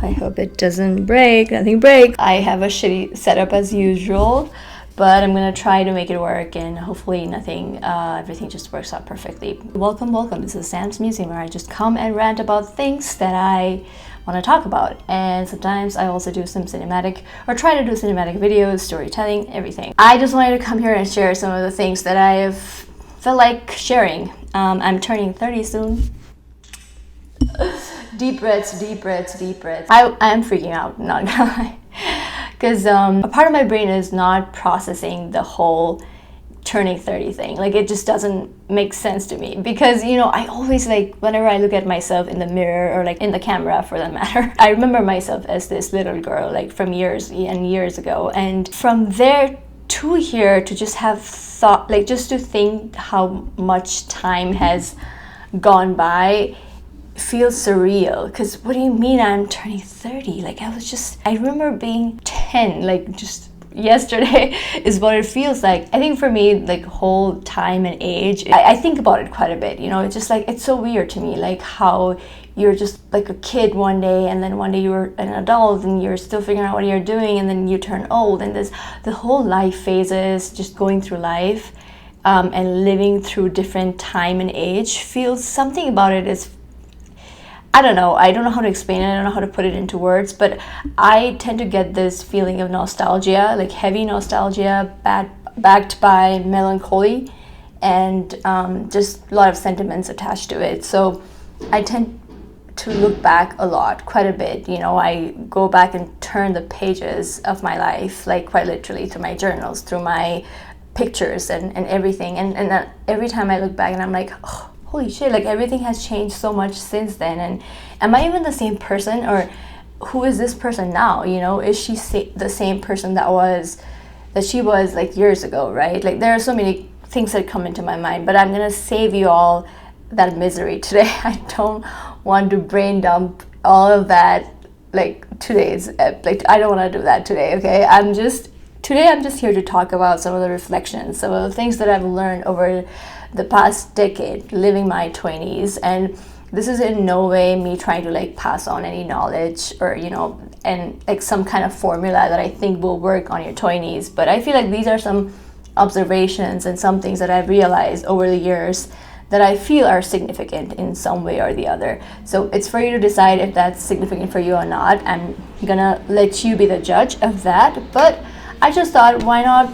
I hope it doesn't break. Nothing breaks. I have a shitty setup as usual, but I'm gonna try to make it work, and hopefully everything just works out perfectly. Welcome. This is Sam's Museum, where I just come and rant about things that I want to talk about. And sometimes I also do some cinematic, or try to do cinematic videos, storytelling, everything. I just wanted to come here and share some of the things that I have felt like sharing. I'm turning 30 soon. Deep breaths. I am freaking out, not gonna lie. Because a part of my brain is not processing the whole turning 30 thing. Like, it just doesn't make sense to me. Because, I always, whenever I look at myself in the mirror, or in the camera for that matter, I remember myself as this little girl, from years and years ago. And from there to here, to just have thought, just to think how much time has gone by, feels surreal. Because what do you mean I'm turning 30? I remember being 10, just yesterday is what it feels like. I think for me, whole time and age, I think about it quite a bit. It's just it's so weird to me, how you're just a kid one day, and then one day you're an adult and you're still figuring out what you're doing, and then you turn old, and the whole life phases, just going through life and living through different time and age, feels something about it is, I don't know how to explain it. I don't know how to put it into words, but I tend to get this feeling of nostalgia, heavy nostalgia, backed by melancholy, and just a lot of sentiments attached to it. So I tend to look back a lot, quite a bit. I go back and turn the pages of my life, quite literally, through my journals, through my pictures and everything. And every time I look back, and I'm like, oh, holy shit, everything has changed so much since then. And am I even the same person, or who is this person now? Is she the same person that she was years ago, right? There are so many things that come into my mind, but I'm gonna save you all that misery today. I don't want to brain dump all of that today's I don't want to do that today, okay? Today I'm just here to talk about some of the reflections, some of the things that I've learned over the past decade, living my 20s. And this is in no way me trying to pass on any knowledge, or and some kind of formula that I think will work on your 20s. But I feel these are some observations and some things that I've realized over the years that I feel are significant in some way or the other. So it's for you to decide if that's significant for you or not. I'm gonna let you be the judge of that. But I just thought, why not,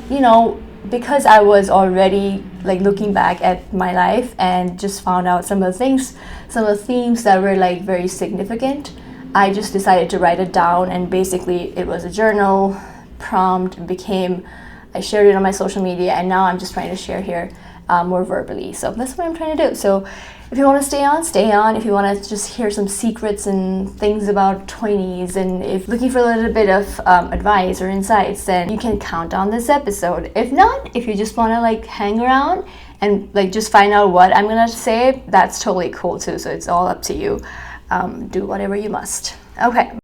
because I was already looking back at my life and just found out some of the things, some of the themes that were very significant. I just decided to write it down, and basically it was a journal prompt. I shared it on my social media, and now I'm just trying to share here more verbally. So that's what I'm trying to do. So if you want to stay on. If you want to just hear some secrets and things about 20s, and if looking for a little bit of advice or insights, then you can count on this episode. If not, if you just want to hang around and just find out what I'm gonna say, that's totally cool too. So it's all up to you. Do whatever you must. Okay.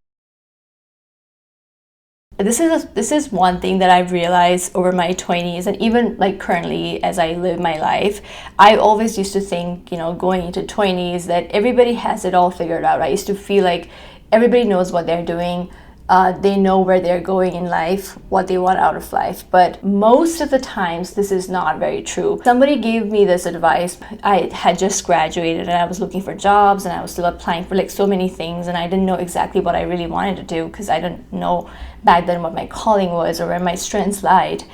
This is one thing that I've realized over my 20s, and even currently as I live my life. I always used to think, going into 20s, that everybody has it all figured out. I used to feel everybody knows what they're doing. They know where they're going in life, what they want out of life. But most of the times, this is not very true. Somebody gave me this advice. I had just graduated, and I was looking for jobs, and I was still applying for so many things, and I didn't know exactly what I really wanted to do, because I didn't know back then what my calling was or where my strengths lied.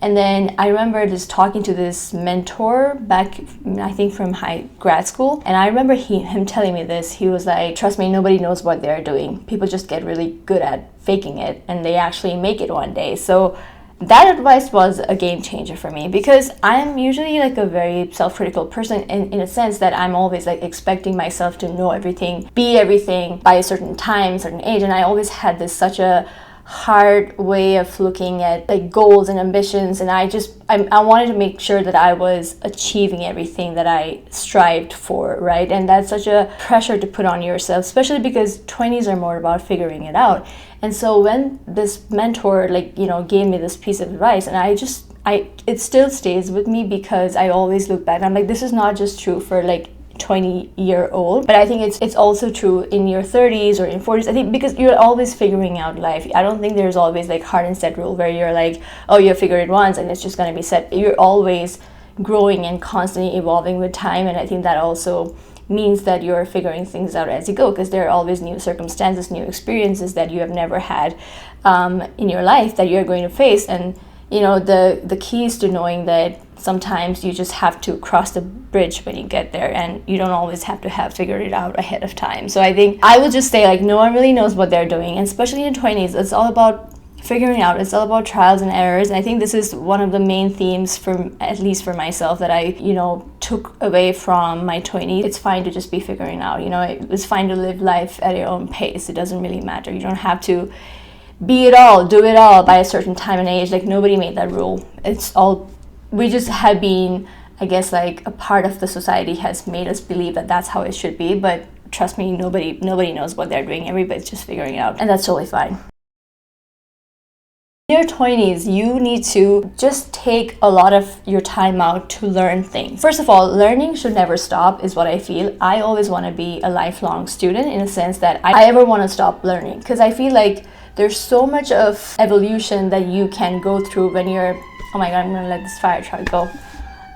And then I remember just talking to this mentor back, I think from grad school. And I remember him telling me this. He was like, trust me, nobody knows what they're doing. People just get really good at faking it, and they actually make it one day. So that advice was a game changer for me, because I'm usually a very self-critical person in a sense that I'm always expecting myself to know everything, be everything by a certain time, certain age. And I always had this such a hard way of looking at goals and ambitions, and I wanted to make sure that I was achieving everything that I strived for, right? And that's such a pressure to put on yourself, especially because 20s are more about figuring it out. And so when this mentor gave me this piece of advice, and it still stays with me, because I always look back and I'm this is not just true for 20-year-old, but I think it's also true in your 30s or in 40s. I think because you're always figuring out life. I don't think there's always like hard and set rule where you're like, oh, you figured it once and it's just going to be set. You're always growing and constantly evolving with time, and I think that also means that you're figuring things out as you go, because there are always new circumstances, new experiences that you have never had in your life that you're going to face. And you know, the key is to knowing that sometimes you just have to cross the bridge when you get there, and you don't always have to have figured it out ahead of time. So I think I would just say, like, no one really knows what they're doing, and especially in 20s, it's all about figuring out. It's all about trials and errors. And I think this is one of the main themes, for at least for myself, that I, you know, took away from my 20s. It's fine to just be figuring out, you know, it's fine to live life at your own pace. It doesn't really matter. You don't have to be it all, do it all by a certain time and age. Like, nobody made that rule. It's all, we just have been, I guess, like, a part of the society has made us believe that that's how it should be. But trust me, nobody knows what they're doing. Everybody's just figuring it out, and that's totally fine. In your 20s, you need to just take a lot of your time out to learn things. First of all, learning should never stop, is what I feel. I always want to be a lifelong student, in a sense that I never want to stop learning, because I feel like there's so much of evolution that you can go through when you're, oh my god, I'm gonna let this fire truck go.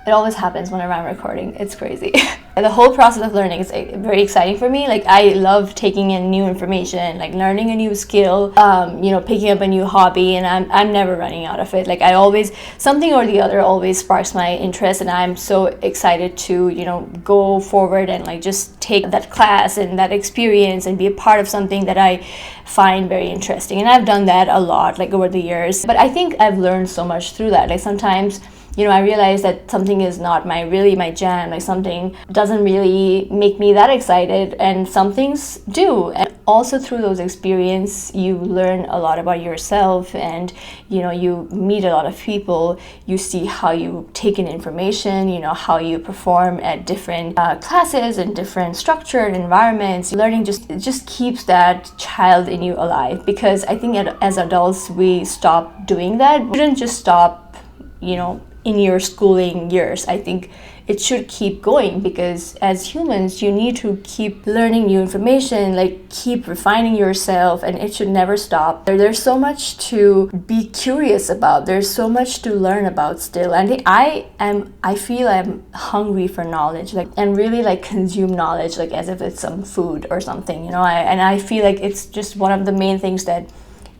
It always happens whenever I'm recording. It's crazy. The whole process of learning is very exciting for me. Like, I love taking in new information, like learning a new skill, you know, picking up a new hobby, and I'm never running out of it. Like, I always, something or the other always sparks my interest, and I'm so excited to, you know, go forward and like just take that class and that experience and be a part of something that I find very interesting. And I've done that a lot, like, over the years. But I think I've learned so much through that. Like, sometimes, you know, I realize that something is not really my jam, like something doesn't really make me that excited, and some things do. And also through those experiences, you learn a lot about yourself, and, you know, you meet a lot of people, you see how you take in information, you know, how you perform at different classes and different structured environments. Learning just keeps that child in you alive, because I think as adults, we stop doing that. We shouldn't just stop, you know, in your schooling years. I think it should keep going, because as humans, you need to keep learning new information, like keep refining yourself, and it should never stop. There's so much to be curious about. There's so much to learn about still. And I feel I'm hungry for knowledge, like, and really like consume knowledge, like as if it's some food or something, you know. I feel like it's just one of the main things that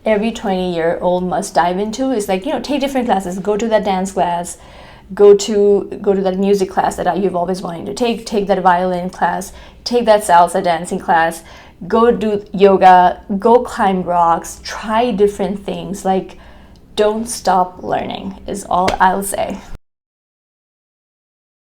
every 20-year-old must dive into, is like, you know, take different classes, go to that dance class, go to that music class that you've always wanted to take that violin class, take that salsa dancing class, go do yoga, go climb rocks, try different things. Like, don't stop learning is all I'll say.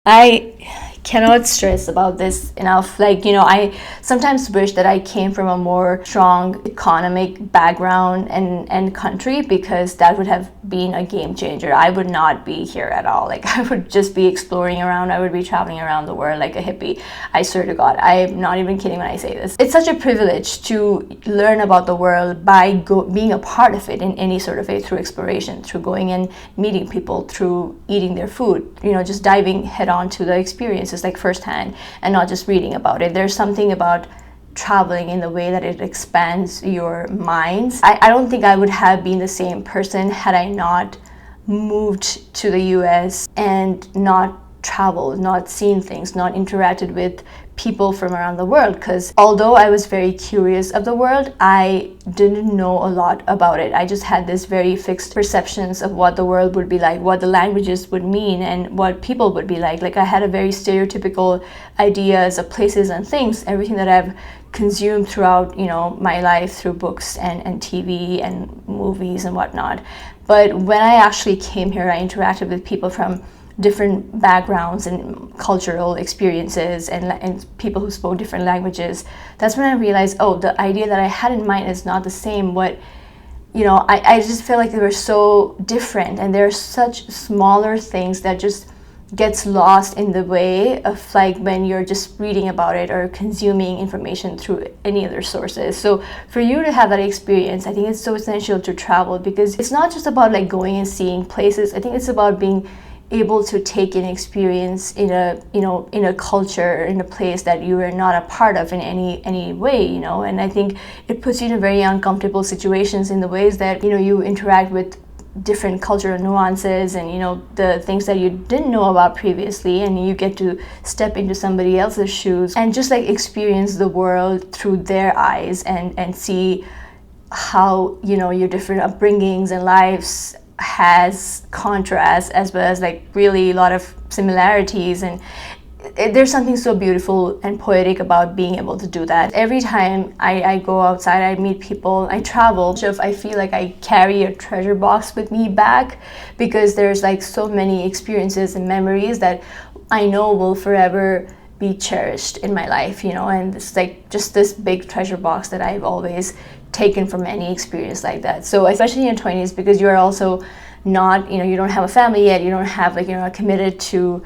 I cannot stress about this enough. Like, you know, I sometimes wish that I came from a more strong economic background and country, because that would have been a game changer. I would not be here at all. Like, I would just be exploring around. I would be traveling around the world like a hippie. I swear to God, I'm not even kidding when I say this. It's such a privilege to learn about the world by being a part of it in any sort of way, through exploration, through going and meeting people, through eating their food, you know, just diving head on to the experiences, like firsthand, and not just reading about it. There's something about traveling in the way that it expands your minds. I don't think I would have been the same person had I not moved to the US and not traveled, not seen things, not interacted with people from around the world. Because although I was very curious of the world, I didn't know a lot about it. I just had this very fixed perceptions of what the world would be like, what the languages would mean, and what people would be like. Like, I had a very stereotypical ideas of places and things, everything that I've consumed throughout, you know, my life through books and TV and movies and whatnot. But when I actually came here, I interacted with people from different backgrounds and cultural experiences, and people who spoke different languages. That's when I realized, oh, the idea that I had in mind is not the same. What, you know, I just feel like they were so different, and there are such smaller things that just gets lost in the way of, like, when you're just reading about it or consuming information through any other sources. So for you to have that experience, I think it's so essential to travel, because it's not just about like going and seeing places. I think it's about being able to take an experience in a, in a culture, in a place that you are not a part of in any way, and I think it puts you in a very uncomfortable situations in the ways that, you interact with different cultural nuances and, the things that you didn't know about previously, and you get to step into somebody else's shoes and just like experience the world through their eyes and see how, your different upbringings and lives has contrasts as well as like really a lot of similarities, and there's something so beautiful and poetic about being able to do that. Every time I go outside, I meet people, I travel, I feel like I carry a treasure box with me back, because there's like so many experiences and memories that I know will forever be cherished in my life, and it's like just this big treasure box that I've always taken from any experience like that. So especially in your 20s, because you are also not, you don't have a family yet, you don't have like, you're not committed to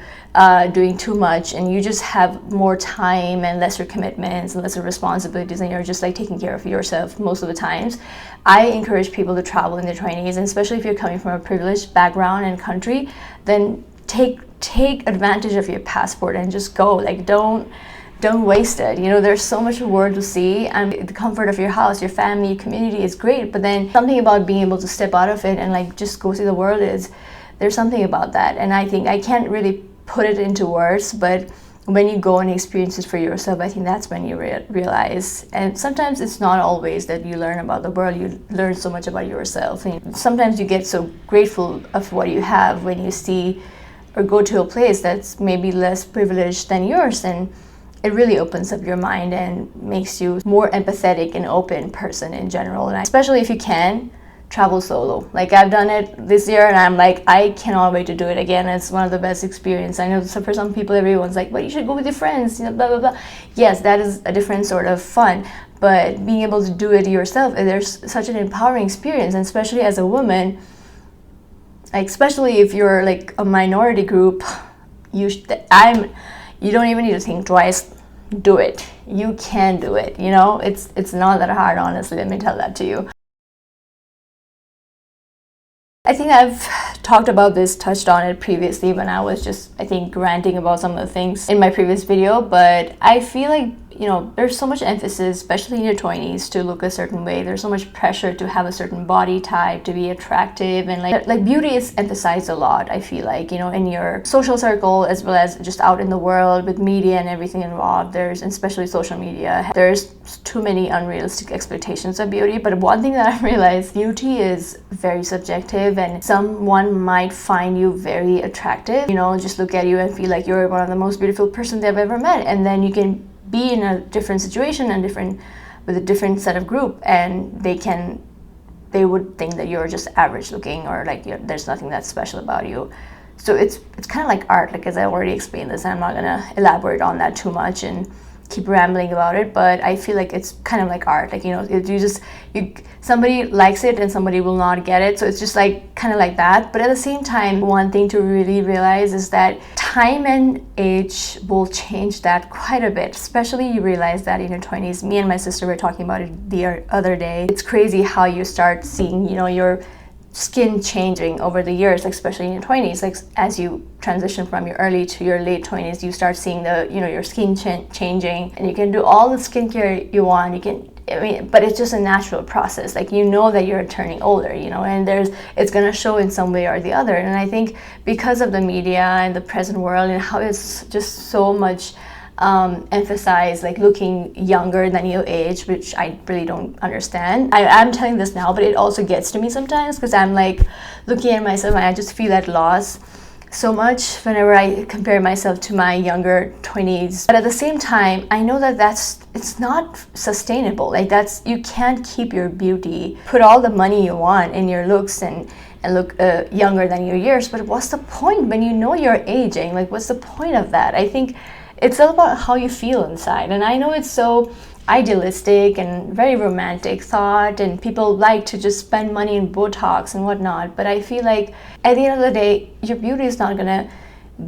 doing too much, and you just have more time and lesser commitments and lesser responsibilities, and you're just like taking care of yourself most of the times. I encourage people to travel in their 20s, and especially if you're coming from a privileged background and country, then take advantage of your passport and just go. Like don't waste it. There's so much world to see, and the comfort of your house, your family, your community is great, but then something about being able to step out of it and like just go see the world there's something about that. And I think I can't really put it into words, but when you go and experience it for yourself, I think that's when you realize. And sometimes it's not always that you learn about the world, you learn so much about yourself. And sometimes you get so grateful of what you have when you see or go to a place that's maybe less privileged than yours, and it really opens up your mind and makes you more empathetic and open person in general. And especially if you can, travel solo. Like I've done it this year, and I'm like, I cannot wait to do it again. It's one of the best experiences. I know for some people, everyone's like, well, you should go with your friends, blah, blah, blah. Yes, that is a different sort of fun, but being able to do it yourself, there's such an empowering experience, and especially as a woman, like, especially if you're like a minority group, you don't even need to think twice. Do it. You can do it. It's not that hard, honestly. Let me tell that to you. I think I've talked about this, touched on it previously when I was just, I think, ranting about some of the things in my previous video, but I feel like, there's so much emphasis, especially in your 20s, to look a certain way. There's so much pressure to have a certain body type, to be attractive, and like beauty is emphasized a lot, I feel like, in your social circle, as well as just out in the world with media and everything involved. And especially social media, there's too many unrealistic expectations of beauty. But one thing that I realized, beauty is very subjective, and someone might find you very attractive, just look at you and feel like you're one of the most beautiful person they've ever met, and then you can be in a different situation and with a different set of group, and they would think that you're just average looking, or like there's nothing that special about you. So it's kind of like art, like as I already explained this, and I'm not gonna elaborate on that too much and keep rambling about it, but I feel like it's kind of like art. Like, somebody likes it and somebody will not get it, so it's just like kind of like that. But at the same time, one thing to really realize is that time and age will change that quite a bit, especially you realize that in your 20s. Me and my sister were talking about it the other day. It's crazy how you start seeing, your skin changing over the years, especially in your 20s. Like as you transition from your early to your late 20s, you start seeing your skin changing, and you can do all the skincare you want. But it's just a natural process. Like that you're turning older, and it's gonna show in some way or the other. And I think because of the media and the present world and how it's just so much emphasize like looking younger than your age, which I really don't understand. I'm telling this now, but it also gets to me sometimes, because I'm like looking at myself and I just feel that loss so much whenever I compare myself to my younger 20s. But at the same time, I know that it's not sustainable. Like you can't keep your beauty, put all the money you want in your looks and look younger than your years. But what's the point when you're aging? Like, what's the point of that? I think it's all about how you feel inside. And I know it's so idealistic and very romantic thought, and people like to just spend money in Botox and whatnot, but I feel like at the end of the day, your beauty is not gonna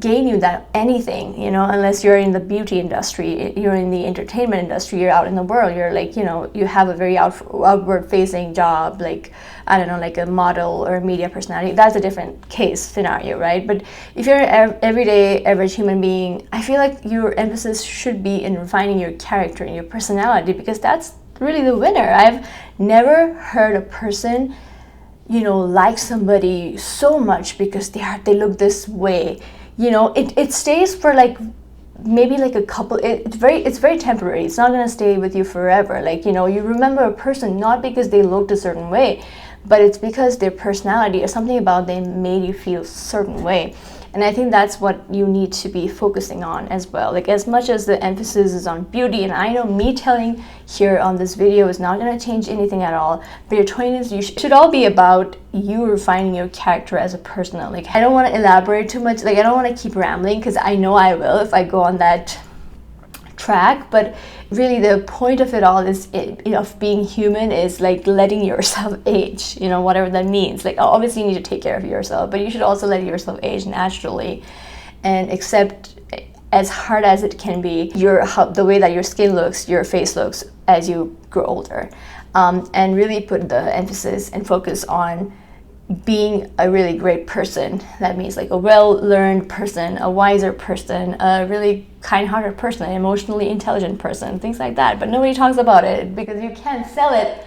gain you that anything, you know, unless you're in the beauty industry, you're in the entertainment industry, you're out in the world, you're like, you know, you have a very outward facing job, like, I don't know, like a model or a media personality. That's a different case scenario, right? But if you're an everyday average human being, I feel like your emphasis should be in refining your character and your personality, because that's really the winner. I've never heard a person, you know, like somebody so much because they look this way. You know, it stays for like maybe like a couple, it's very temporary. It's not going to stay with you forever. Like, you know, you remember a person not because they looked a certain way, but it's because their personality or something about them made you feel a certain way. And I think that's what you need to be focusing on as well. Like, as much as the emphasis is on beauty, and I know me telling here on this video is not going to change anything at all, but your 20s, you should all be about you refining your character as a person. Like, I don't want to elaborate too much. Like, I don't want to keep rambling, because I know I will if I go on that track. But really the point of it all is, of being human, is like letting yourself age, you know, whatever that means. Like, obviously you need to take care of yourself, but you should also let yourself age naturally and accept, as hard as it can be, the way that your skin looks, your face looks as you grow older, and really put the emphasis and focus on being a really great person. That means like a well-learned person, a wiser person, a really kind-hearted person, an emotionally intelligent person, things like that. But nobody talks about it because you can't sell it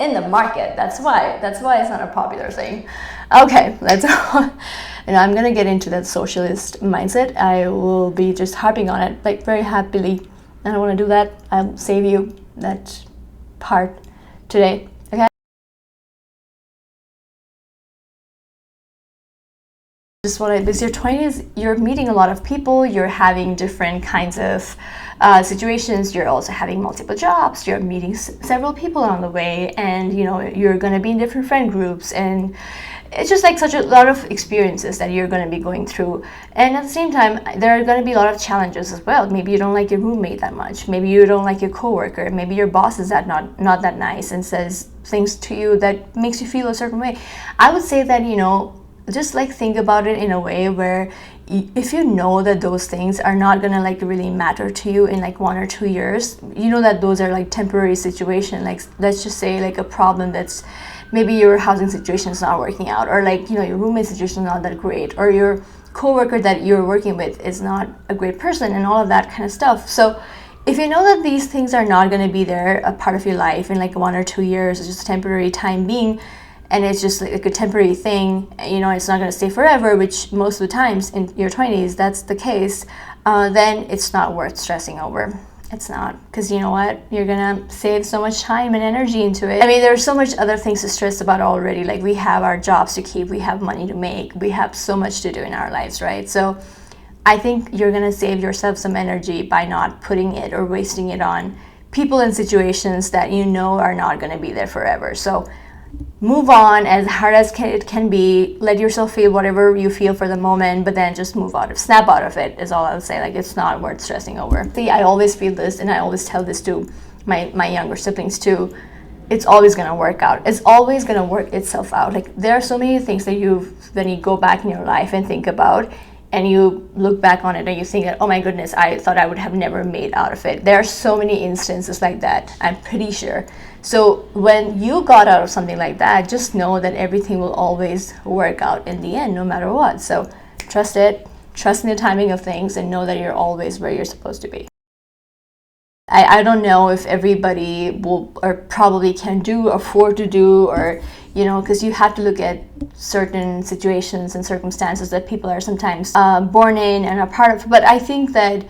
in the market. That's why it's not a popular thing. Okay, let's and I'm gonna get into that socialist mindset. I will be just harping on it like very happily. I don't want to do that. I'll save you that part today. Okay. Because your 20s, you're meeting a lot of people, you're having different kinds of situations, you're also having multiple jobs, you're meeting several people on the way, and you know, you're going to be in different friend groups, and it's just like such a lot of experiences that you're going to be going through. And at the same time, there are going to be a lot of challenges as well. Maybe you don't like your roommate that much, maybe you don't like your coworker, maybe your boss is not that nice and says things to you that makes you feel a certain way. I would say that, you know, just like think about it in a way where if you know that those things are not gonna like really matter to you in like 1 or 2 years, you know that those are like temporary situation. Like, let's just say like a problem that's maybe your housing situation is not working out, or like, you know, your roommate situation is not that great, or your coworker that you're working with is not a great person, and all of that kind of stuff. So if you know that these things are not going to be there, a part of your life in like 1 or 2 years, it's just a temporary time being, and it's just like a temporary thing, you know, it's not going to stay forever, which most of the times in your 20s that's the case, then it's not worth stressing over. It's not, because you know what, you're gonna save so much time and energy into it. I mean, there's so much other things to stress about already. Like, we have our jobs to keep, we have money to make, we have so much to do in our lives, right? So I think you're gonna save yourself some energy by not putting it or wasting it on people and situations that you know are not gonna be there forever. So move on as hard as it can be. Let yourself feel whatever you feel for the moment, but then just move out of, snap out of it is all I would say. Like, it's not worth stressing over. See, I always feel this, and I always tell this to my younger siblings too. It's always gonna work out. It's always gonna work itself out. Like, there are so many things that when you go back in your life and think about, and you look back on it and you think that, oh my goodness, I thought I would have never made out of it. There are so many instances like that, I'm pretty sure. So when you got out of something like that, just know that everything will always work out in the end, no matter what. So trust it, trust in the timing of things, and know that you're always where you're supposed to be. I don't know if everybody will or probably can do, afford to do, or, you know, because you have to look at certain situations and circumstances that people are sometimes born in and are part of. But I think that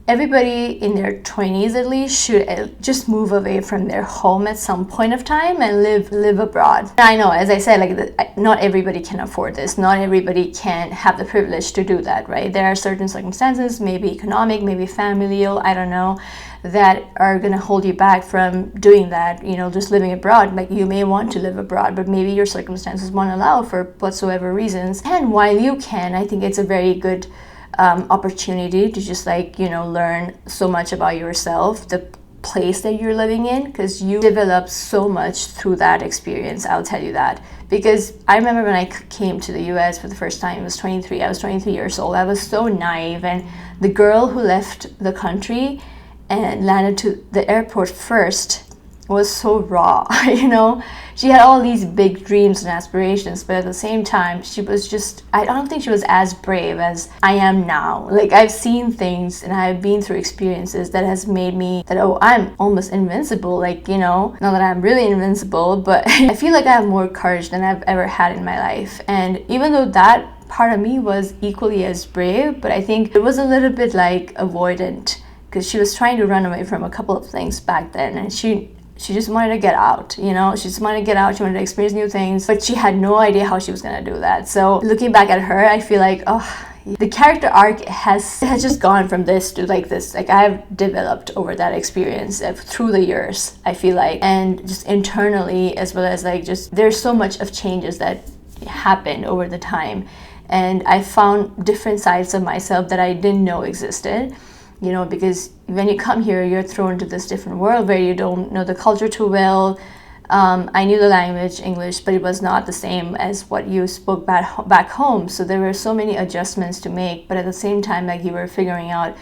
everybody in their 20s at least should just move away from their home at some point of time and live abroad. And I know, as I said, like, not everybody can afford this. Not everybody can have the privilege to do that, right? There are certain circumstances, maybe economic, maybe familial, I don't know, that are going to hold you back from doing that, you know, just living abroad. Like, you may want to live abroad, but maybe your circumstances won't allow for whatsoever reasons. And while you can, I think it's a very good opportunity to just, like, you know, learn so much about yourself. The place that you're living in, because you develop so much through that experience. I'll tell you that. Because I remember when I came to the US for the first time, I was 23. I was 23 years old. I was so naive, and the girl who left the country and landed to the airport first was so raw. You know, she had all these big dreams and aspirations, but at the same time she was just, I don't think she was as brave as I am now. Like, I've seen things and I've been through experiences that has made me that, oh, I'm almost invincible. Like, you know, not that I'm really invincible, but I feel like I have more courage than I've ever had in my life. And even though that part of me was equally as brave, but I think it was a little bit like avoidant, because she was trying to run away from a couple of things back then, and she just wanted to get out, you know, she just wanted to get out, she wanted to experience new things, but she had no idea how she was going to do that. So looking back at her, I feel like, oh, the character arc has just gone from this to like this. Like, I've developed over that experience through the years, I feel like, and just internally, as well as like just there's so much of changes that happened over the time, and I found different sides of myself that I didn't know existed. You know, because when you come here, you're thrown into this different world where you don't know the culture too well. I knew the language, English, but it was not the same as what you spoke back home. So there were so many adjustments to make, but at the same time, like, you were figuring out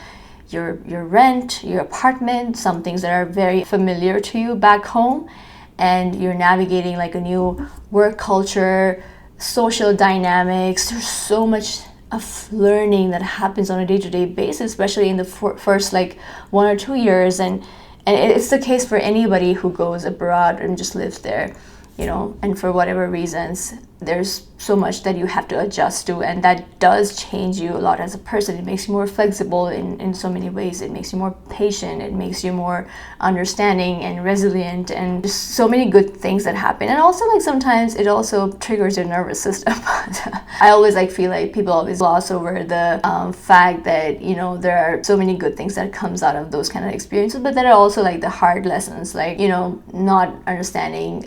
your rent, your apartment, some things that are very familiar to you back home, and you're navigating like a new work culture, social dynamics. There's so much of learning that happens on a day-to-day basis, especially in the first like 1 or 2 years, and it's the case for anybody who goes abroad and just lives there, you know, and for whatever reasons there's so much that you have to adjust to, and that does change you a lot as a person. It makes you more flexible in so many ways. It makes you more patient, it makes you more understanding and resilient, and just so many good things that happen. And also, like, sometimes it also triggers your nervous system. I always like feel like people always gloss over the fact that, you know, there are so many good things that comes out of those kind of experiences, but there are also like the hard lessons, like, you know, not understanding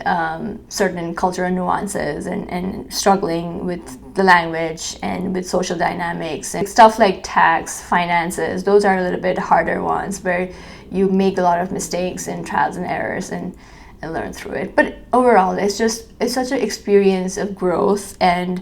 certain cultural nuances, and struggling with the language and with social dynamics and stuff like tax, finances. Those are a little bit harder ones where you make a lot of mistakes and trials and errors and learn through it. But overall, it's such an experience of growth, and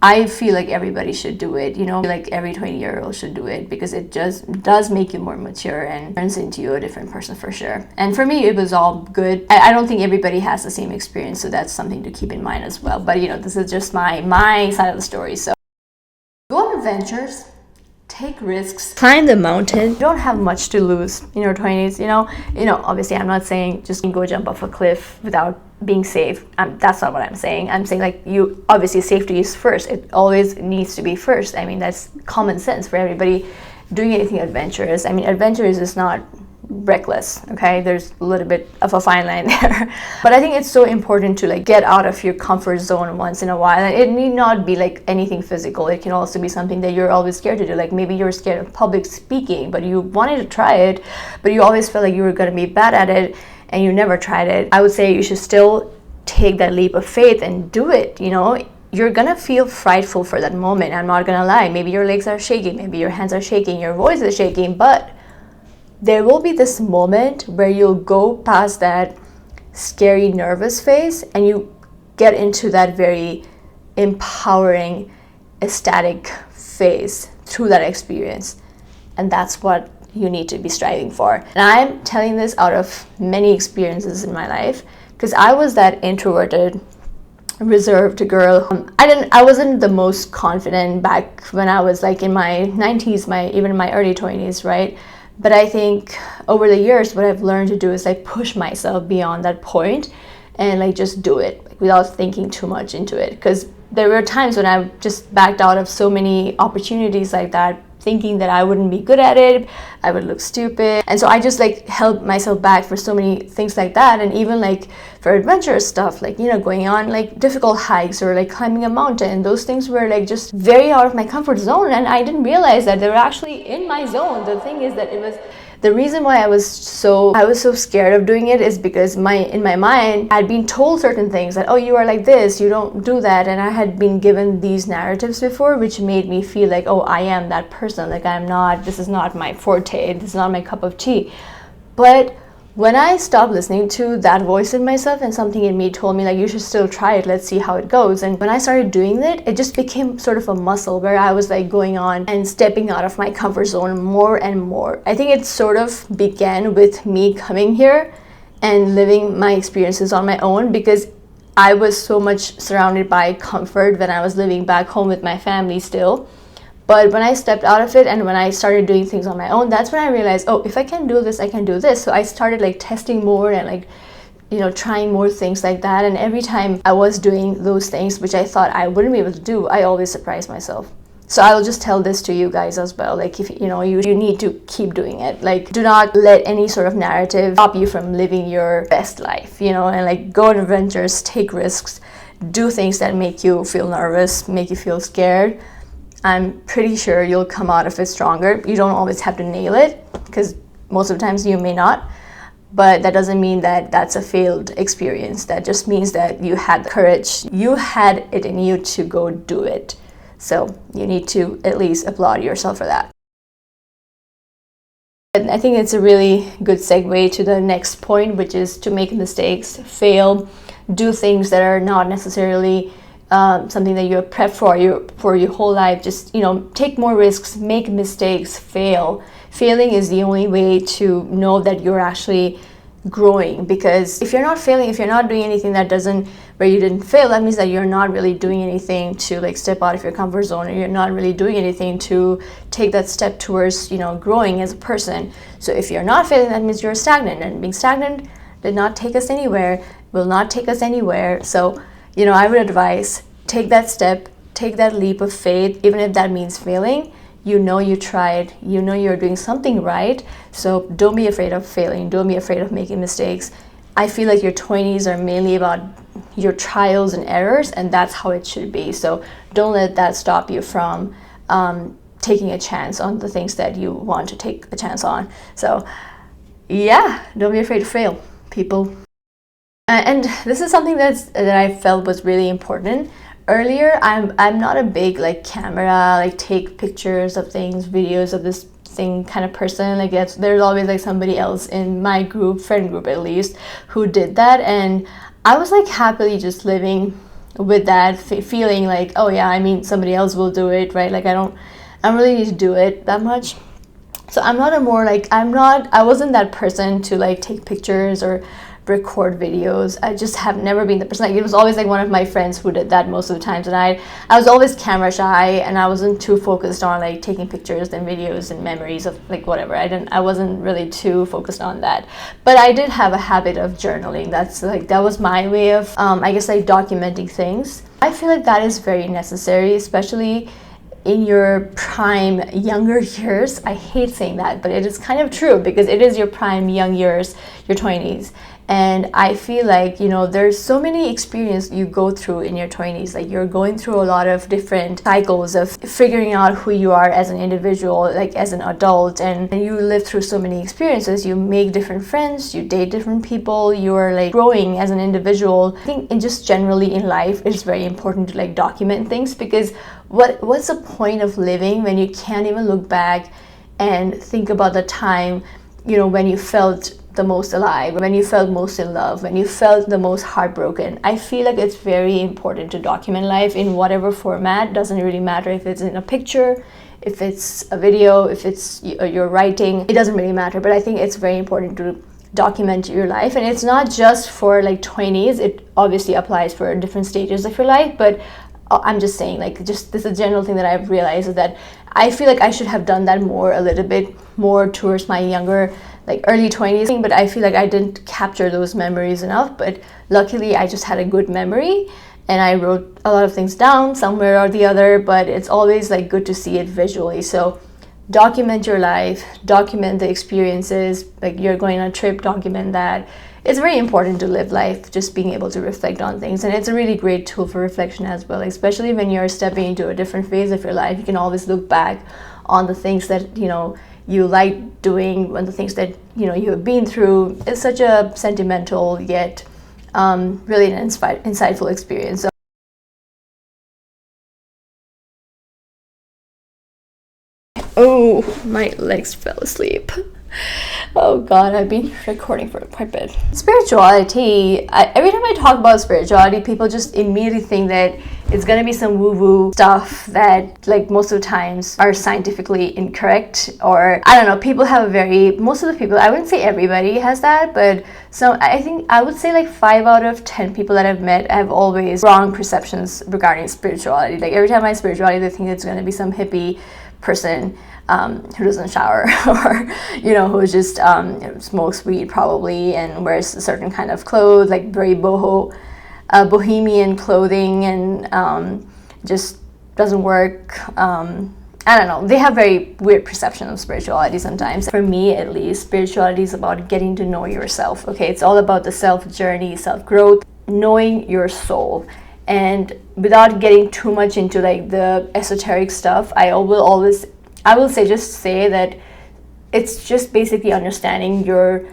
I feel like everybody should do it, you know, like every 20-year-old should do it, because it just does make you more mature and turns into you a different person for sure. And for me, it was all good. I don't think everybody has the same experience, so that's something to keep in mind as well. But, you know, this is just my side of the story. So go on adventures, take risks, climb the mountain. You don't have much to lose in your 20s, you know. Obviously, I'm not saying just go jump off a cliff without being safe. That's not what I'm saying. I'm saying, like, you obviously, safety is first. It always needs to be first. I mean, that's common sense for everybody doing anything adventurous. I mean, adventurous is not reckless, okay? There's a little bit of a fine line there. But I think it's so important to, like, get out of your comfort zone once in a while. And it need not be like anything physical. It can also be something that you're always scared to do. Like, maybe you're scared of public speaking, but you wanted to try it, but you always felt like you were going to be bad at it, and you never tried it. I would say you should still take that leap of faith and do it. You know, you're gonna feel frightful for that moment. I'm not gonna lie. Maybe your legs are shaking, maybe your hands are shaking, your voice is shaking, but there will be this moment where you'll go past that scary, nervous phase, and you get into that very empowering, ecstatic phase through that experience. And that's what you need to be striving for. And I'm telling this out of many experiences in my life, because I was that introverted, reserved girl. I wasn't the most confident back when I was like in my 90s, even in my early 20s, right? But I think over the years, what I've learned to do is like push myself beyond that point and like just do it, like, without thinking too much into it. Because there were times when I just backed out of so many opportunities like that, thinking that I wouldn't be good at it, I would look stupid. And so I just like held myself back for so many things like that. And even like for adventurous stuff, like, you know, going on like difficult hikes or like climbing a mountain, those things were like just very out of my comfort zone, and I didn't realize that they were actually in my zone. The thing is that it was the reason why I was so scared of doing it is because in my mind I'd been told certain things that, oh, you are like this, you don't do that, and I had been given these narratives before, which made me feel like, oh, I am that person, like this is not my forte, this is not my cup of tea. But when I stopped listening to that voice in myself and something in me told me like, you should still try it, let's see how it goes. And when I started doing it just became sort of a muscle where I was like going on and stepping out of my comfort zone more and more. I think it sort of began with me coming here and living my experiences on my own, because I was so much surrounded by comfort when I was living back home with my family still. But when I stepped out of it and when I started doing things on my own, that's when I realized, oh, if I can do this, I can do this. So I started like testing more and like, trying more things like that. And every time I was doing those things, which I thought I wouldn't be able to do, I always surprised myself. So I'll just tell this to you guys as well. Like, if you need to keep doing it. Like, do not let any sort of narrative stop you from living your best life, and like go on adventures, take risks, do things that make you feel nervous, make you feel scared. I'm pretty sure you'll come out of it stronger. You don't always have to nail it, because most of the times you may not. But that doesn't mean that that's a failed experience. That just means that you had the courage. You had it in you to go do it. So you need to at least applaud yourself for that. And I think it's a really good segue to the next point, which is to make mistakes, fail, do things that are not necessarily something that you're prepped for your whole life. Just take more risks, make mistakes, fail. Failing is the only way to know that you're actually growing, because if you're not failing, if you're not doing anything where you didn't fail, that means that you're not really doing anything to like step out of your comfort zone, or you're not really doing anything to take that step towards growing as a person. So if you're not failing, that means you're stagnant, and being stagnant did not take us anywhere, will not take us anywhere. So I would advise, take that step, take that leap of faith, even if that means failing. You tried, you're doing something right. So don't be afraid of failing. Don't be afraid of making mistakes. I feel like your 20s are mainly about your trials and errors, and that's how it should be. So don't let that stop you from taking a chance on the things that you want to take a chance on. So yeah, don't be afraid to fail, people. And this is something that I felt was really important. Earlier, I'm not a big like camera, like take pictures of things, videos of this thing kind of person. Like there's always like somebody else in my group, friend group at least, who did that, and I was like happily just living with that feeling like, oh yeah, I mean somebody else will do it, right? Like I don't really need to do it that much. So I wasn't that person to like take pictures or record videos. I just have never been the person. Like it was always like one of my friends who did that most of the times, and I was always camera shy, and I wasn't too focused on like taking pictures and videos and memories of like whatever. I wasn't really too focused on that. But I did have a habit of journaling. That was my way of I guess like documenting things. I feel like that is very necessary, especially in your prime younger years. I hate saying that, but it is kind of true, because it is your prime young years, your 20s. And I feel like, there's so many experiences you go through in your 20s. Like you're going through a lot of different cycles of figuring out who you are as an individual, like as an adult. And you live through so many experiences. You make different friends, you date different people, you're like growing as an individual. I think just generally in life, it's very important to like document things, because what's the point of living when you can't even look back and think about the time, when you felt the most alive, when you felt most in love, when you felt the most heartbroken. I feel like it's very important to document life in whatever format. Doesn't really matter if it's in a picture, if it's a video, if it's your writing, it doesn't really matter. But I think it's very important to document your life, and it's not just for like 20s. It obviously applies for different stages of your life, but I'm just saying, like, just this is a general thing that I've realized, is that I feel like I should have done that a little bit more towards my younger, like early 20s, but I feel like I didn't capture those memories enough. But luckily I just had a good memory, and I wrote a lot of things down somewhere or the other, but it's always like good to see it visually. So document your life, document the experiences. Like you're going on a trip, document that. It's very important to live life, just being able to reflect on things. And it's a really great tool for reflection as well, especially when you're stepping into a different phase of your life. You can always look back on the things that you like doing, and the things that you have been through. It's such a sentimental yet really an insightful experience. So oh, my legs fell asleep. Oh God, I've been recording for quite a bit. Spirituality, every time I talk about spirituality, people just immediately think that it's gonna be some woo-woo stuff that, like, most of the times are scientifically incorrect, or I don't know, people have most of the people, I wouldn't say everybody has that, but I think I would say like 5 out of 10 people that I've met have always wrong perceptions regarding spirituality. Like, every time I spirituality, they think it's gonna be some hippie person who doesn't shower, or who just smokes weed probably and wears a certain kind of clothes, like very bohemian clothing, and just doesn't work. I don't know, they have very weird perception of spirituality sometimes. For me, at least, spirituality is about getting to know yourself. Okay, it's all about the self journey, self growth, knowing your soul. And without getting too much into like the esoteric stuff, I will say that it's just basically understanding your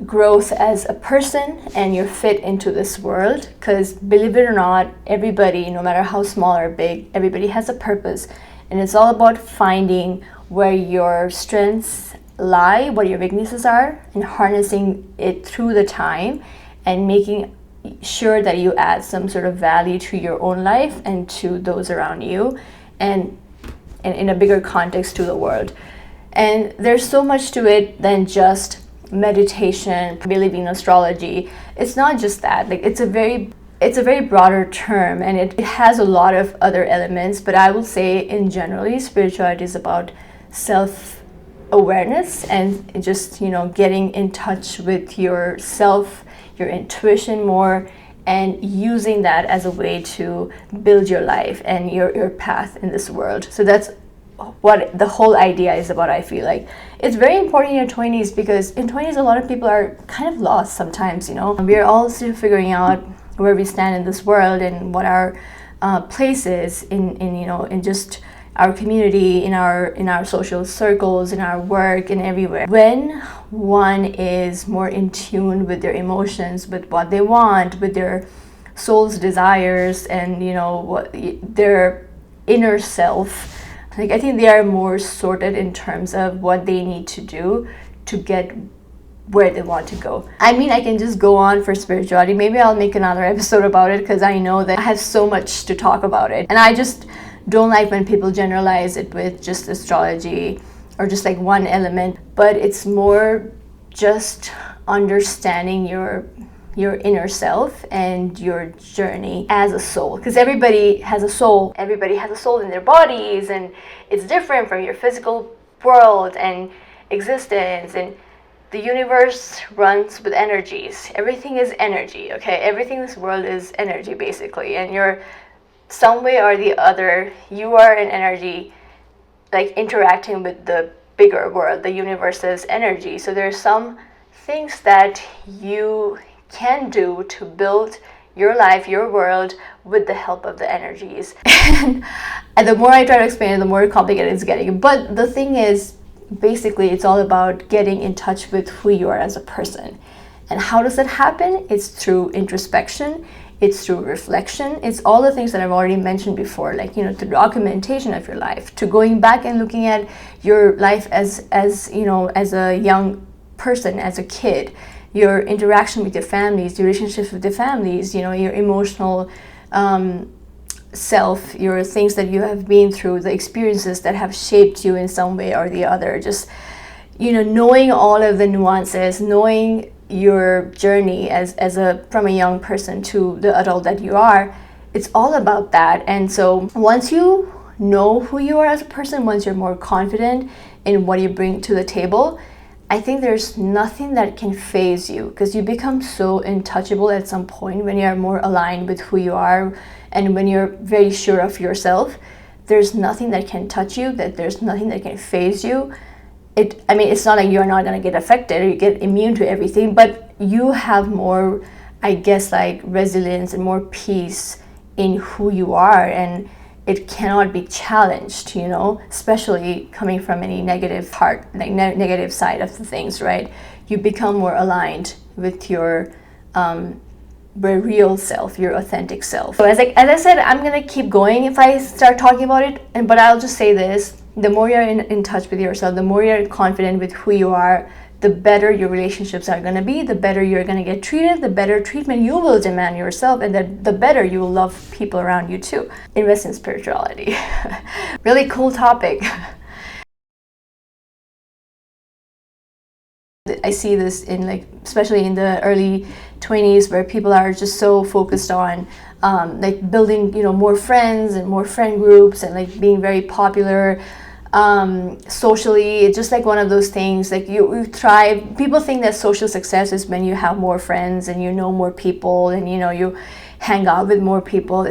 growth as a person and your fit into this world. Because believe it or not, everybody, no matter how small or big, everybody has a purpose. And it's all about finding where your strengths lie, what your weaknesses are, and harnessing it through the time and making sure that you add some sort of value to your own life and to those around you, and in a bigger context to the world. And there's so much to it than just meditation, believing in astrology. It's not just that. Like, it's a very broader term, and it has a lot of other elements, but I will say in generally spirituality is about self-awareness and just getting in touch with yourself, your intuition more, and using that as a way to build your life and your path in this world. So that's what the whole idea is about. I feel like it's very important in your 20s, because in 20s a lot of people are kind of lost sometimes. We're all still figuring out where we stand in this world and what our place is in just our community, in our social circles, in our work, and everywhere. When one is more in tune with their emotions, with what they want, with their soul's desires, and what their inner self, like, I think they are more sorted in terms of what they need to do to get where they want to go. I mean, I can just go on for spirituality. Maybe I'll make another episode about it, because I know that I have so much to talk about it, and I just don't like when people generalize it with just astrology or just like one element. But it's more just understanding your inner self and your journey as a soul, because everybody has a soul in their bodies, and it's different from your physical world and existence. And the universe runs with energies. Everything is energy, okay? Everything in this world is energy, basically, and you're some way or the other, you are an energy, like, interacting with the bigger world, the universe's energy. So there's some things that you can do to build your life, your world, with the help of the energies. And the more I try to explain it, the more complicated it's getting. But the thing is, basically, it's all about getting in touch with who you are as a person. And how does that happen? It's through introspection. It's through reflection. It's all the things that I've already mentioned before, like, the documentation of your life, to going back and looking at your life as a young person, as a kid, your interaction with your families, your relationships with the families, your emotional self, your things that you have been through, the experiences that have shaped you in some way or the other. Just, knowing all of the nuances, knowing your journey from a young person to the adult that you are. It's all about that. And so once you know who you are as a person, once you're more confident in what you bring to the table, I think there's nothing that can faze you, because you become so untouchable at some point when you're more aligned with who you are, and when you're very sure of yourself. There's nothing that can touch you, there's nothing that can faze you. It's not like you're not going to get affected or you get immune to everything, but you have more, I guess, like, resilience and more peace in who you are, and it cannot be challenged, especially coming from any negative part, like negative side of the things, right? You become more aligned with your real self, your authentic self. So as I said, I'm gonna keep going if I start talking about it, but I'll just say this: The more you're in touch with yourself, the more you're confident with who you are, the better your relationships are going to be, the better you're going to get treated, the better treatment you will demand yourself, and the better you will love people around you too. Invest in spirituality. Really cool topic. I see this in like, especially in the early 20s, where people are just so focused on like building, more friends and more friend groups and like being very popular socially. It's just like one of those things, like you thrive. People think that social success is when you have more friends and you know more people and you hang out with more people,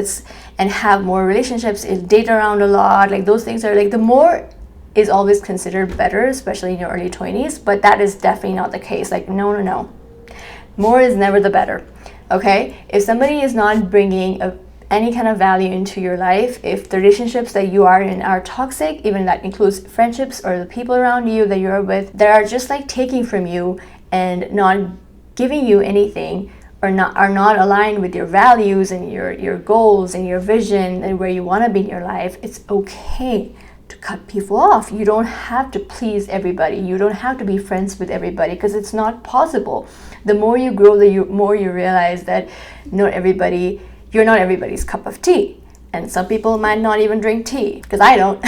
and have more relationships, date around a lot. Like those things are like, the more is always considered better, especially in your early 20s, but that is definitely not the case. Like, no. More is never the better, okay? If somebody is not bringing any kind of value into your life, if the relationships that you are in are toxic, even that includes friendships or the people around you that you're with, that are just like taking from you and not giving you anything, or are not aligned with your values and your goals and your vision and where you want to be in your life, it's okay to cut people off. You don't have to please everybody. You don't have to be friends with everybody, because it's not possible. The more you grow, the more you realize that you're not everybody's cup of tea. And some people might not even drink tea, because I don't.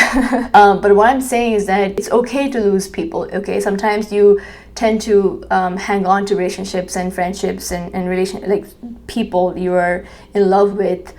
But what I'm saying is that it's okay to lose people, okay? Sometimes you tend to hang on to relationships and friendships and like people you are in love with,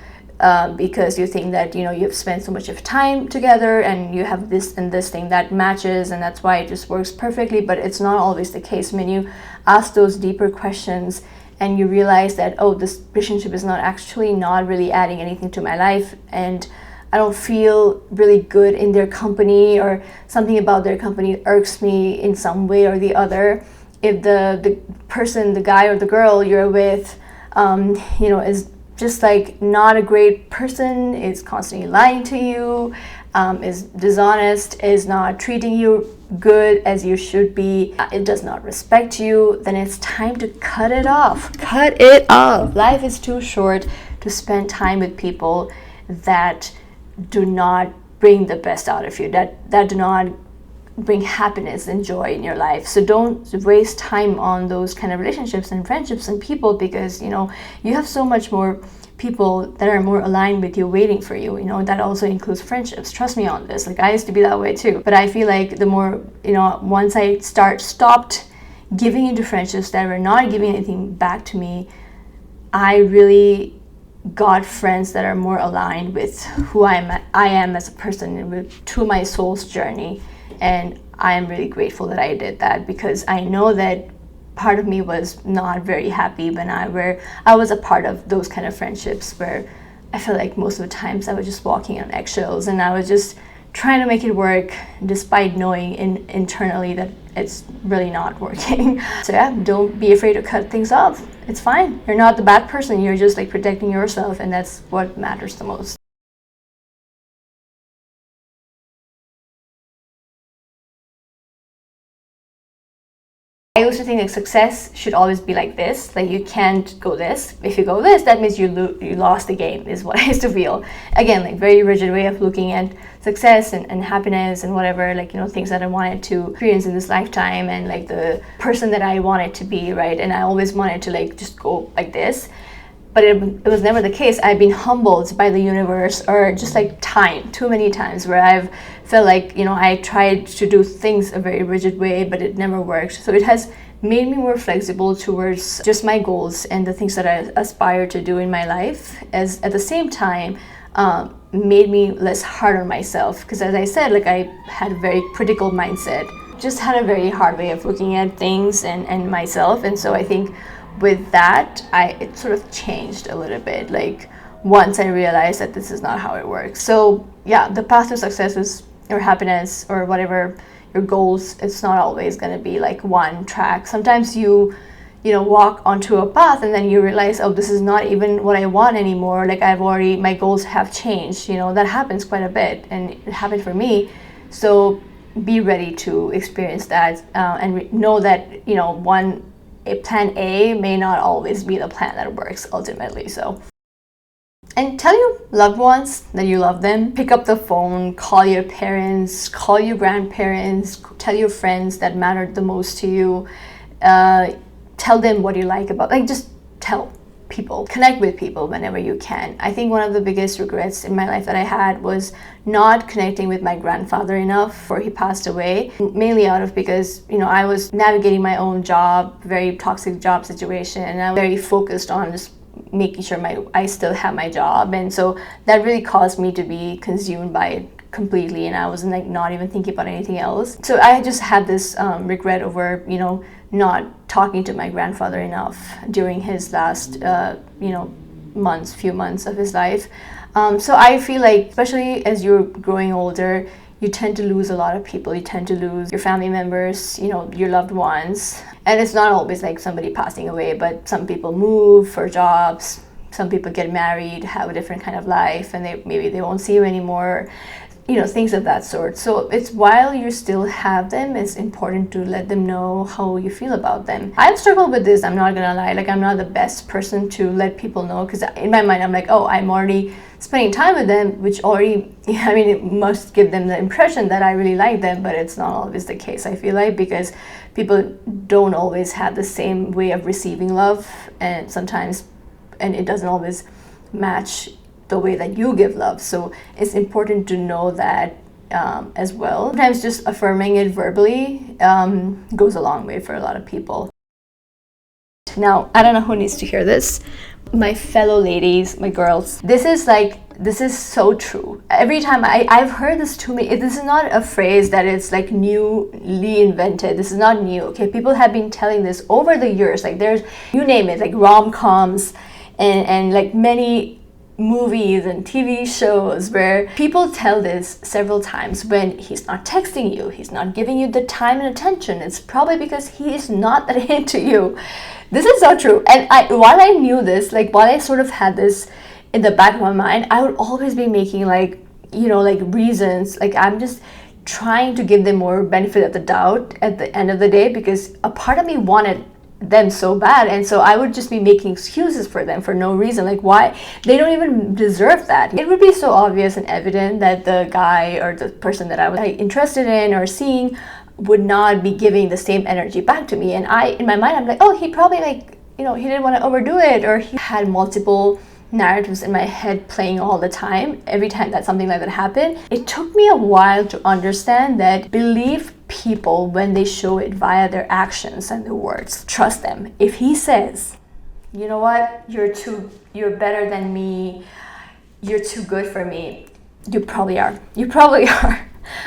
because you think that you've spent so much of time together and you have this and this thing that matches, and that's why it just works perfectly. But it's not always the case. When you ask those deeper questions and you realize that, oh, this relationship is not really adding anything to my life, and I don't feel really good in their company, or something about their company irks me in some way or the other. If the person, the guy or the girl you're with, is just like not a great person, is constantly lying to you, is dishonest, is not treating you good as you should be, it does not respect you, then it's time to cut it off. Cut it off. Life is too short to spend time with people that do not bring the best out of you, that do not bring happiness and joy in your life. So don't waste time on those kind of relationships and friendships and people, because you have so much more people that are more aligned with you waiting for you. That also includes friendships. Trust me on this. Like, I used to be that way too, but I feel like the more once I stopped giving into friendships that were not giving anything back to me, I really got friends that are more aligned with who I am as a person, to my soul's journey. And I am really grateful that I did that, because I know that part of me was not very happy when I was a part of those kind of friendships, where I feel like most of the times I was just walking on eggshells, and I was just trying to make it work despite knowing internally that it's really not working. So yeah, don't be afraid to cut things off. It's fine. You're not the bad person. You're just like protecting yourself, and that's what matters the most. I used to think that success should always be like this, like you can't go this. If you go this, that means you lost the game, is what I used to feel. Again, like very rigid way of looking at success and happiness and whatever, like things that I wanted to experience in this lifetime, and like the person that I wanted to be, right? And I always wanted to like just go like this. But it was never the case. I've been humbled by the universe, or just like too many times, where I've felt like, I tried to do things a very rigid way, but it never worked. So it has made me more flexible towards just my goals and the things that I aspire to do in my life, as at the same time made me less hard on myself. Because as I said, like I had a very critical mindset, just had a very hard way of looking at things and myself. And so I think with that, it sort of changed a little bit, like once I realized that this is not how it works. So yeah, the path to success is, or happiness, or whatever your goals, it's not always going to be like one track. Sometimes you walk onto a path and then you realize, oh, this is not even what I want anymore. Like my goals have changed. That happens quite a bit, and it happened for me. So be ready to experience that, and know that plan A may not always be the plan that works ultimately. So And tell your loved ones that you love them. Pick up the phone, call your parents, call your grandparents, tell your friends that mattered the most to you. Tell them what you like about, like, just tell people, connect with people whenever you can. I think one of the biggest regrets in my life that I had was not connecting with my grandfather enough before he passed away, mainly out of because, you know, I was navigating my own job, very toxic job situation, and I was very focused on just making sure I still have my job, and so that really caused me to be consumed by it completely, and I wasn't like not even thinking about anything else. So I just had this regret over, you know, not talking to my grandfather enough during his last few months of his life. So I feel like, especially as you're growing older, you tend to lose a lot of people. You tend to lose your family members, you know, your loved ones. And it's not always like somebody passing away, but some people move for jobs. Some people get married, have a different kind of life, and maybe they won't see you anymore. You know, things of that sort. So it's, while you still have them, it's important to let them know how you feel about them. I've struggled with this, I'm not gonna lie. Like, I'm not the best person to let people know, because in my mind I'm like, oh, I'm already spending time with them, which already, I mean, it must give them the impression that I really like them, but it's not always the case, I feel like, because people don't always have the same way of receiving love, and sometimes, and it doesn't always match the way that you give love. So it's important to know that as well. Sometimes just affirming it verbally goes a long way for a lot of people. Now, I don't know who needs to hear this. My fellow ladies, my girls, this is so true. Every time I've heard this too many, this is not a phrase that is like newly invented. This is not new, okay? People have been telling this over the years. Like, there's, you name it, like rom-coms and like many movies and TV shows where people tell this several times. When he's not texting you, he's not giving you the time and attention, it's probably because he is not that into you. This is so true. And while I knew this, like while I sort of had this in the back of my mind, I would always be making like, you know, like reasons, like I'm just trying to give them more benefit of the doubt at the end of the day, because a part of me wanted them so bad, and so I would just be making excuses for them for no reason. Like, why? They don't even deserve that. It would be so obvious and evident that the guy or the person that I was like interested in or seeing would not be giving the same energy back to me. And in my mind, I'm like, oh, he probably, like, you know, he didn't want to overdo it, or he had multiple narratives in my head playing all the time every time that something like that happened. It took me a while to understand that believe people when they show it via their actions and their words. Trust them. If he says, you know what, you're better than me, you're too good for me, you probably are.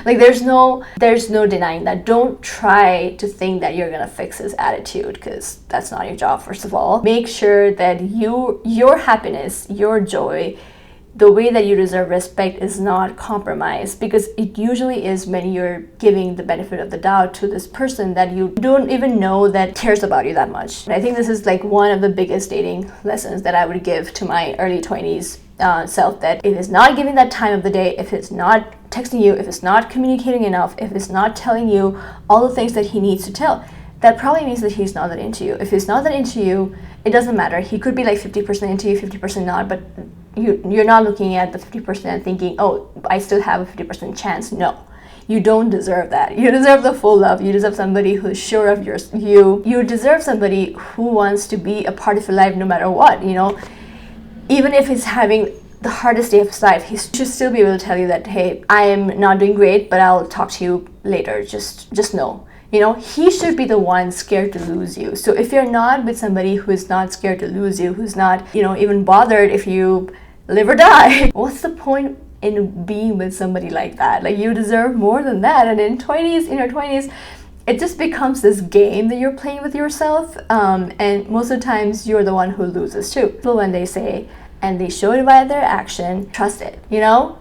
Like, there's no denying that. Don't try to think that you're gonna fix his attitude, because that's not your job. First of all, make sure that your happiness, your joy, the way that you deserve respect is not compromised, because it usually is when you're giving the benefit of the doubt to this person that you don't even know that cares about you that much. And I think this is like one of the biggest dating lessons that I would give to my early 20s self, that if it's not giving that time of the day, if it's not texting you, if it's not communicating enough, if it's not telling you all the things that he needs to tell, that probably means that he's not that into you. If he's not that into you, it doesn't matter. He could be like 50% into you, 50% not, but you're not looking at the 50% and thinking, oh, I still have a 50% chance. No, you don't deserve that. You deserve the full love. You deserve somebody who's sure of you. You deserve somebody who wants to be a part of your life no matter what, you know. Even if he's having the hardest day of his life, he should still be able to tell you that, hey, I am not doing great, but I'll talk to you later. Just know. You know, he should be the one scared to lose you. So if you're not with somebody who is not scared to lose you, who's not, you know, even bothered if you live or die, what's the point in being with somebody like that? Like, you deserve more than that. And in your 20s, it just becomes this game that you're playing with yourself. And most of the times you're the one who loses too. People, when they say, and they show it by their action, trust it, you know?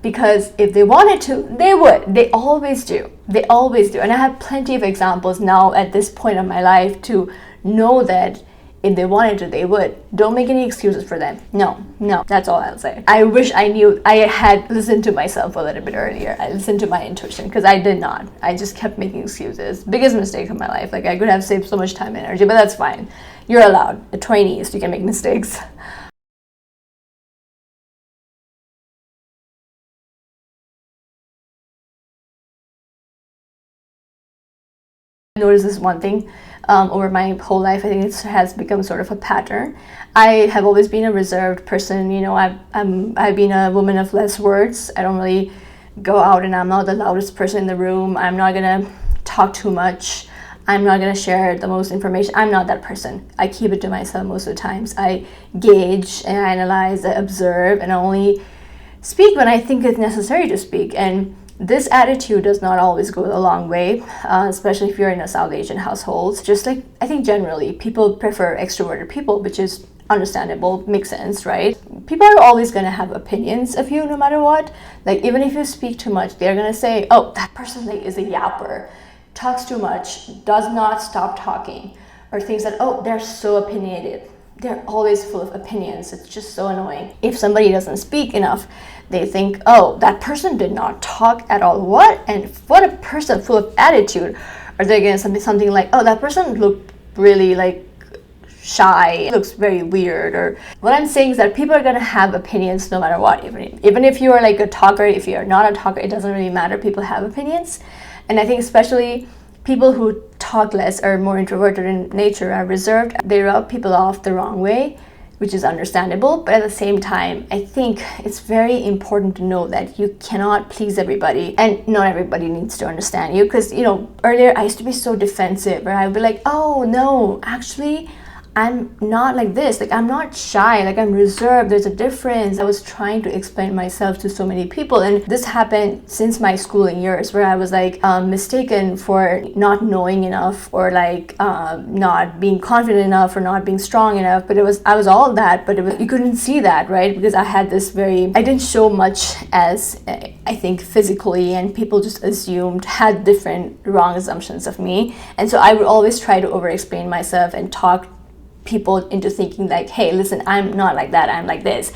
Because if they wanted to, they would. They always do. They always do. And I have plenty of examples now at this point of my life to know that if they wanted to, they would. Don't make any excuses for them. No, that's all I'll say. I wish I knew, I had listened to myself a little bit earlier. I listened to my intuition, because I did not. I just kept making excuses. Biggest mistake of my life. Like, I could have saved so much time and energy, but that's fine. You're allowed. At 20s, you can make mistakes. I noticed this one thing over my whole life. I think it has become sort of a pattern. I have always been a reserved person. You know, I've been a woman of less words. I don't really go out, and I'm not the loudest person in the room. I'm not gonna talk too much. I'm not gonna share the most information. I'm not that person. I keep it to myself most of the times. I gauge and I analyze, I observe, and I only speak when I think it's necessary to speak. And this attitude does not always go a long way, especially if you're in a South Asian household. Just like, I think generally people prefer extroverted people, which is understandable, makes sense, right? People are always going to have opinions of you no matter what. Like, even if you speak too much, they're going to say, oh, that person like is a yapper, talks too much, does not stop talking, or things that, oh, they're so opinionated. They're always full of opinions. It's just so annoying. If somebody doesn't speak enough, they think, oh, that person did not talk at all. What? And what a person full of attitude. Or they're going to say something like, oh, that person looked really like shy, looks very weird. Or what I'm saying is that people are going to have opinions no matter what. Even if you are like a talker, if you're not a talker, it doesn't really matter. People have opinions. And I think especially people who talk less, are more introverted in nature, are reserved, they rub people off the wrong way, which is understandable. But at the same time, I think it's very important to know that you cannot please everybody, and not everybody needs to understand you. Because, you know, earlier I used to be so defensive, where I would be like, oh no, actually I'm not like this, like I'm not shy, like I'm reserved, there's a difference. I was trying to explain myself to so many people, and this happened since my schooling years, where I was like mistaken for not knowing enough, or like not being confident enough, or not being strong enough. But I was all that, but you couldn't see that, right? Because I had this I didn't show much as I think physically, and people just had different wrong assumptions of me. And so I would always try to over explain myself and talk people into thinking like, hey, listen, I'm not like that, I'm like this.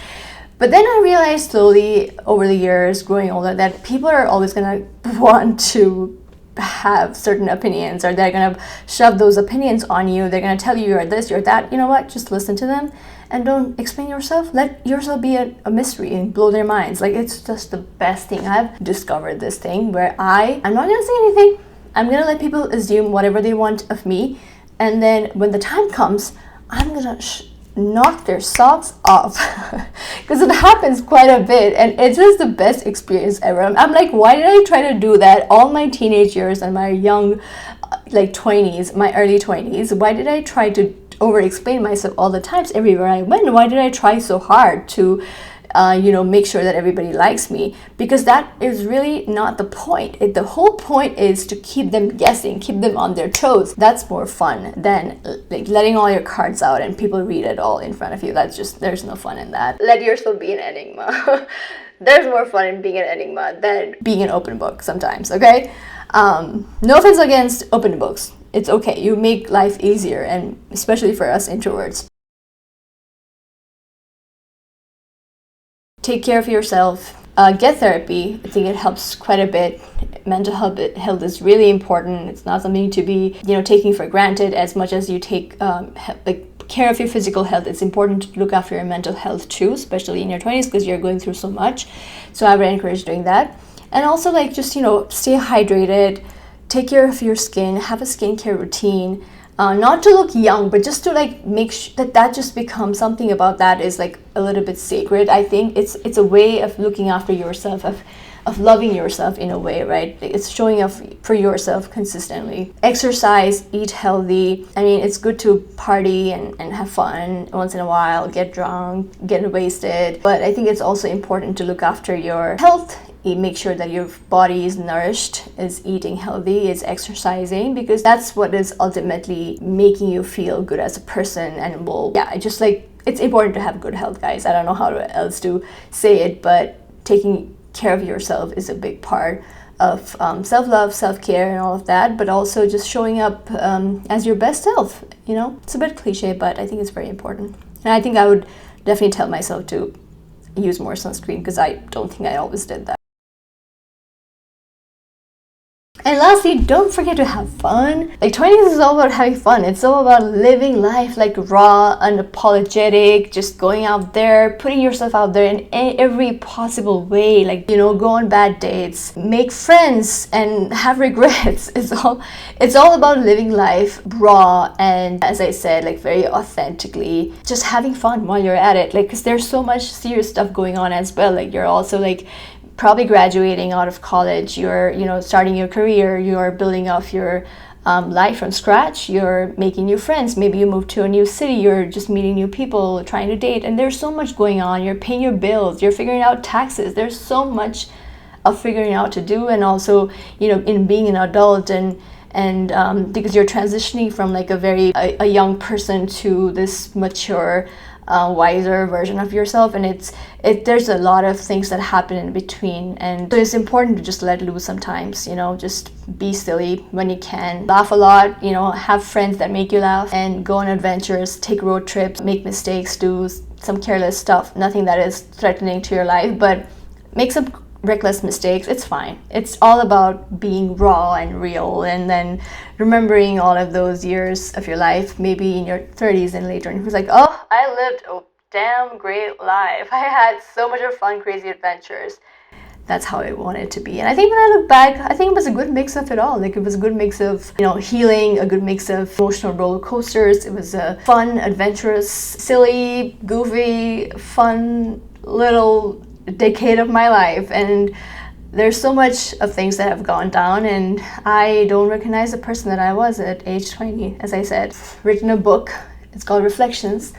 But then I realized slowly over the years, growing older, that people are always going to want to have certain opinions, or they're going to shove those opinions on you. They're going to tell you you're this, you're that. You know what? Just listen to them and don't explain yourself. Let yourself be a mystery and blow their minds. Like, it's just the best thing. I've discovered this thing where I'm not going to say anything. I'm going to let people assume whatever they want of me. And then when the time comes, I'm gonna knock their socks off. Because it happens quite a bit, and it's just the best experience ever. I'm like, why did I try to do that all my teenage years and my young like 20s, my early 20s? Why did I try to over explain myself all the times everywhere I went? Why did I try so hard to make sure that everybody likes me? Because that is really not the point. The whole point is to keep them guessing, keep them on their toes. That's more fun than like letting all your cards out and people read it all in front of you. There's no fun in that. Let yourself be an enigma. There's more fun in being an enigma than being an open book sometimes, okay? No offense against open books. It's okay. You make life easier, and especially for us introverts. Take care of yourself. Get therapy. I think it helps quite a bit. Mental health is really important. It's not something to be, taking for granted as much as you take care of your physical health. It's important to look after your mental health too, especially in your 20s, because you're going through so much. So I would encourage doing that. And also just, stay hydrated, take care of your skin, have a skincare routine. Not to look young, but just to make sure that just becomes something about that is a little bit sacred. I think it's a way of looking after yourself, of loving yourself in a way, right? It's showing up for yourself consistently. Exercise, eat healthy. I mean, it's good to party and have fun once in a while, get drunk, get wasted. But I think it's also important to look after your health. Make sure that your body is nourished, is eating healthy, is exercising, because that's what is ultimately making you feel good as a person. And it's important to have good health, guys. I don't know how else to say it, but taking care of yourself is a big part of self-love, self-care, and all of that, but also just showing up as your best self. It's a bit cliche, but I think it's very important. And I think I would definitely tell myself to use more sunscreen, because I don't think I always did that. And lastly, don't forget to have fun. Like 20s is all about having fun. It's all about living life like raw, unapologetic, just going out there, putting yourself out there in every possible way. Like, you know, go on bad dates, make friends and have regrets. It's all about living life raw and, as I said, like very authentically, just having fun while you're at it. Like, because there's so much serious stuff going on as well. Like, you're also like probably graduating out of college, you're, you know, starting your career, you're building off your life from scratch, you're making new friends, maybe you move to a new city, you're just meeting new people, trying to date, and there's so much going on. You're paying your bills, you're figuring out taxes, there's so much of figuring out to do. And also, you know, in being an adult and because you're transitioning from like a young person to this mature, wiser version of yourself, and there's a lot of things that happen in between, and so it's important to just let loose sometimes, you know, just be silly when you can, laugh a lot, you know, have friends that make you laugh, and go on adventures, take road trips, make mistakes, do some careless stuff, nothing that is threatening to your life, but make some reckless mistakes. It's fine. It's all about being raw and real, and then remembering all of those years of your life, maybe in your 30s and later, and it was like, oh, I lived a damn great life. I had so much of fun, crazy adventures. That's how I wanted it to be. And I think when I look back, I think it was a good mix of it all. Like, it was a good mix of, you know, healing, a good mix of emotional roller coasters. It was a fun, adventurous, silly, goofy, fun little decade of my life, and there's so much of things that have gone down, and I don't recognize the person that I was at age 20. As I said, I've written a book. It's called Reflections.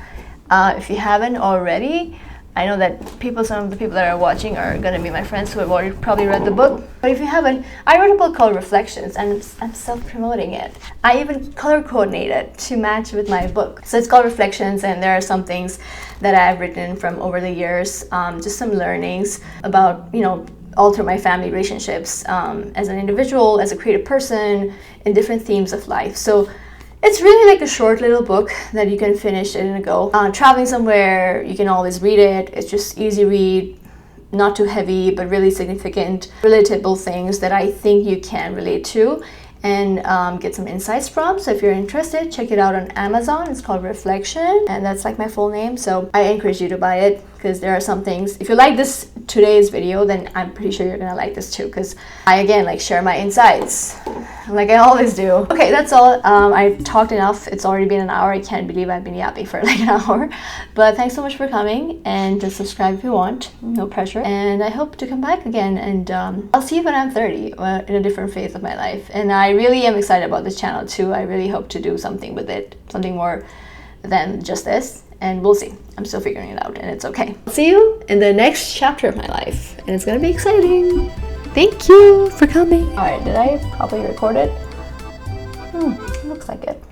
If you haven't already, I know that some of the people that are watching are going to be my friends who have already probably read the book, but if you haven't, I wrote a book called Reflections, and I'm self-promoting it. I even color coordinated it to match with my book. So it's called Reflections, and there are some things that I've written from over the years, just some learnings about, you know, all through my family relationships, as an individual, as a creative person, in different themes of life. So it's really like a short little book that you can finish in a go. Traveling somewhere, you can always read it. It's just easy read, not too heavy, but really significant, relatable things that I think you can relate to and get some insights from. So if you're interested, check it out on Amazon. It's called Reflection, and that's like my full name. So I encourage you to buy it, because there are some things, if you like today's video, then I'm pretty sure you're gonna like this too, because I again like share my insights like I always do. Okay, that's all. I've talked enough. It's already been an hour. I can't believe I've been yapping for like an hour, but thanks so much for coming, and just subscribe if you want, no pressure, and I hope to come back again, and I'll see you when I'm 30, in a different phase of my life. And I really am excited about this channel too. I really hope to do something with it, something more than just this, and we'll see. I'm still figuring it out, and it's okay. I'll see you in the next chapter of my life, and it's gonna be exciting. Thank you for coming. All right, did I probably record it? Looks like it.